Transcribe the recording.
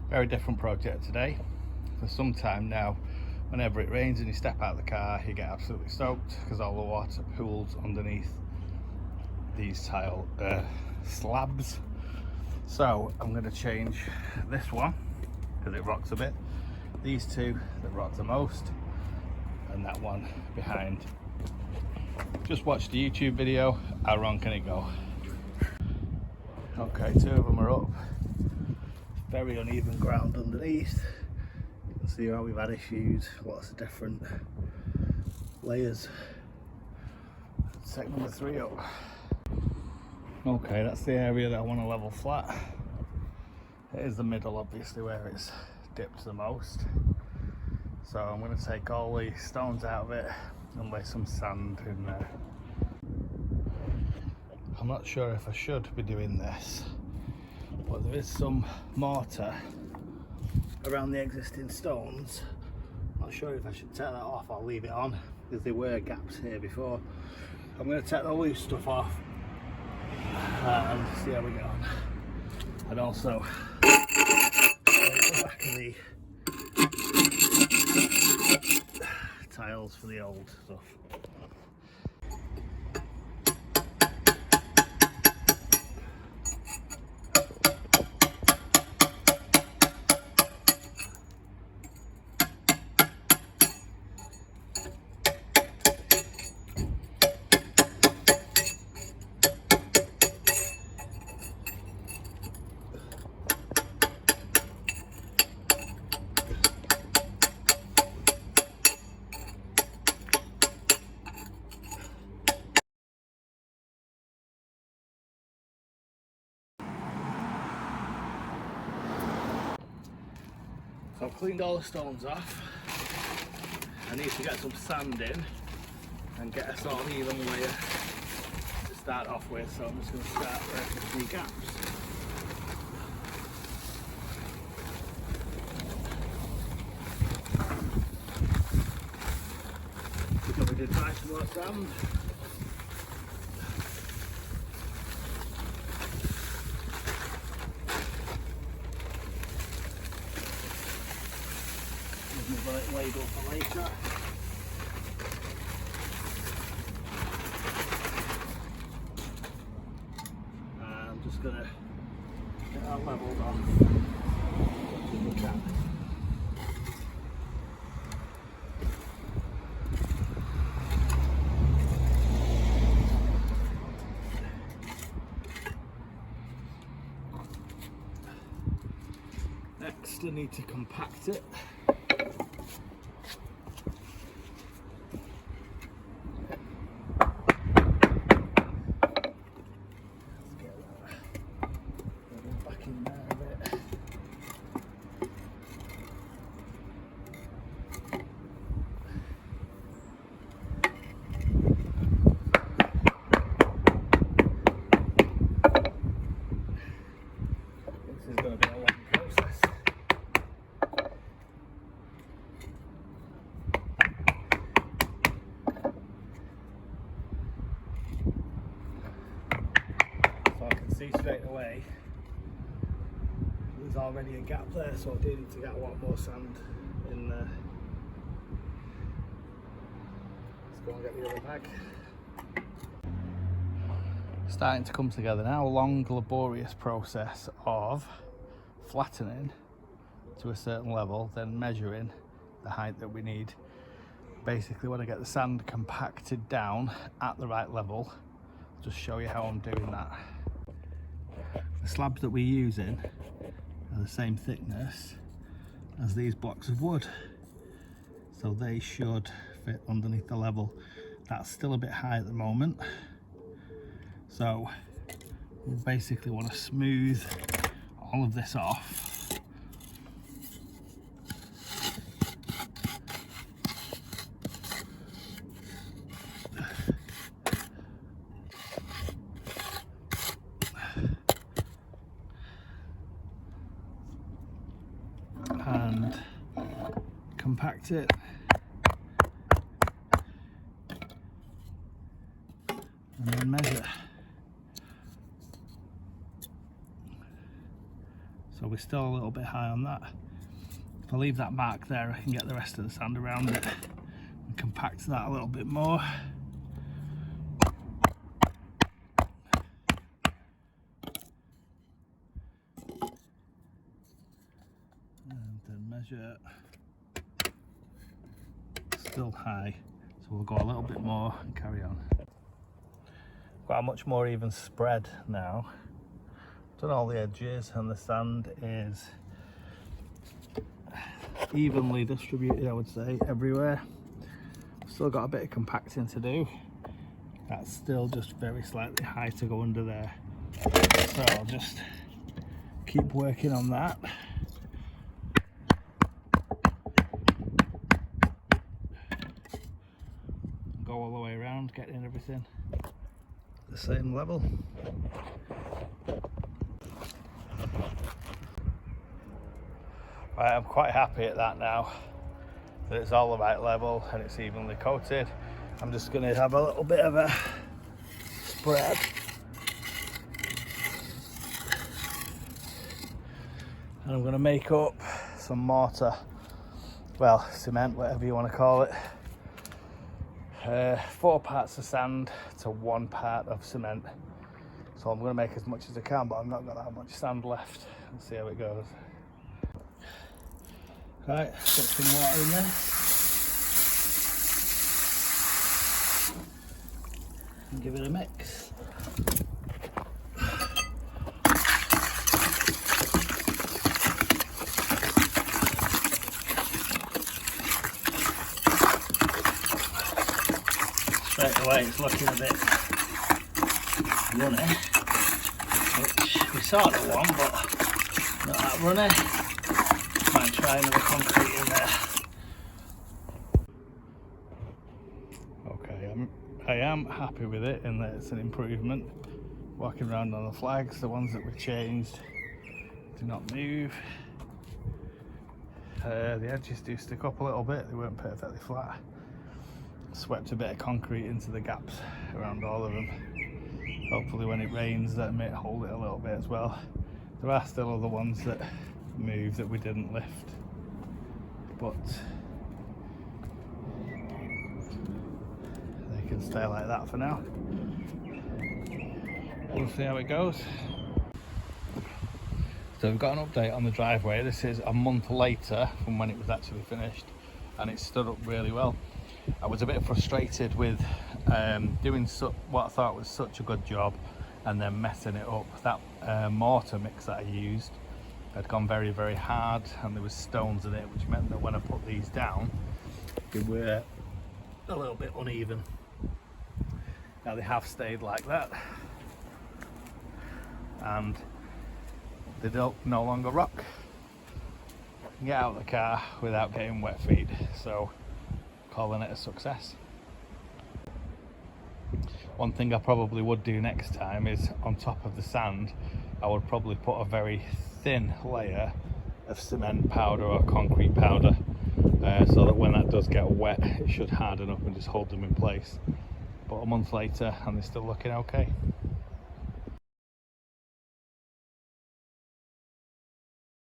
Very different project today. For some time now, whenever it rains and you step out of the car, you get absolutely soaked because all the water pools underneath these tile slabs. So I'm going to change this one because it rocks a bit, these two that rock the most, and that one behind. Just watched the YouTube video. How wrong can it go? Okay, two of them are up. Very uneven ground underneath. You can see how we've had issues, lots of different layers. Set number 3 up. Okay, that's the area that I want to level flat. It is the middle, obviously, where it's dipped the most. So I'm going to take all the stones out of it and lay some sand in there. I'm not sure if I should be doing this, but there is some mortar around the existing stones. I'm not sure if I should take that off or leave it on, because there were gaps here before. I'm going to take the loose stuff off and see how we get on. And also the back of the tiles for the old stuff. So I've cleaned all the stones off. I need to get some sand in and get a sort of even layer to start off with, so I'm just going to start working through gaps. Because we did try some more sand. Laid up for later. I'm just going to get that levelled off as much as we can. Next, I need to compact it. See straight away there's already a gap there, so I do need to get a lot more sand in there. Let's go and get the other bag. Starting to come together now. A long laborious process of flattening to a certain level, then measuring the height that we need. Basically when I get the sand compacted down at the right level, I'll just show you how I'm doing that. The slabs that we're using are the same thickness as these blocks of wood, so they should fit underneath the level. That's still a bit high at the moment, so we basically want to smooth all of this off. And compact it and then measure. So we're still a little bit high on that. If I leave that mark there, I can get the rest of the sand around it and compact that a little bit more. And then measure, still high, so we'll go a little bit more and carry on. Got a much more even spread now. Done all the edges and the sand is evenly distributed, I would say, everywhere. Still got a bit of compacting to do. That's still just very slightly high to go under there. So I'll just keep working on that. Go all the way around, getting everything the same level. Right, I'm quite happy at that now, that it's all the right level and it's evenly coated. I'm just going to have a little bit of a spread. And I'm going to make up some mortar, well, cement, whatever you want to call it. 4 parts of sand to 1 part of cement. So I'm going to make as much as I can, but I've not got that much sand left. Let's see how it goes. Right, put some water in there. And give it a mix. Straight away it's looking a bit runny, which we sort of want, but not that runny. Might try another concrete in there. Okay, I am happy with it in that it's an improvement. Walking around on the flags, the ones that we changed do not move. The edges do stick up a little bit, they weren't perfectly flat. Swept a bit of concrete into the gaps around all of them. Hopefully when it rains that may hold it a little bit as well. There are still other ones that move that we didn't lift, but they can stay like that for now. We'll see how it goes. So we've got an update on the driveway. This is a month later from when it was actually finished, and it stood up really well. I was a bit frustrated with doing what I thought was such a good job and then messing it up. That mortar mix that I used had gone very, very hard, and there was stones in it, which meant that when I put these down, they were a little bit uneven. Now they have stayed like that, and they don't no longer rock. You can get out of the car without getting wet feet, so calling it a success. One thing I probably would do next time is on top of the sand, I would probably put a very thin layer of cement powder or concrete powder, so that when that does get wet it should harden up and just hold them in place. But a month later and they're still looking okay.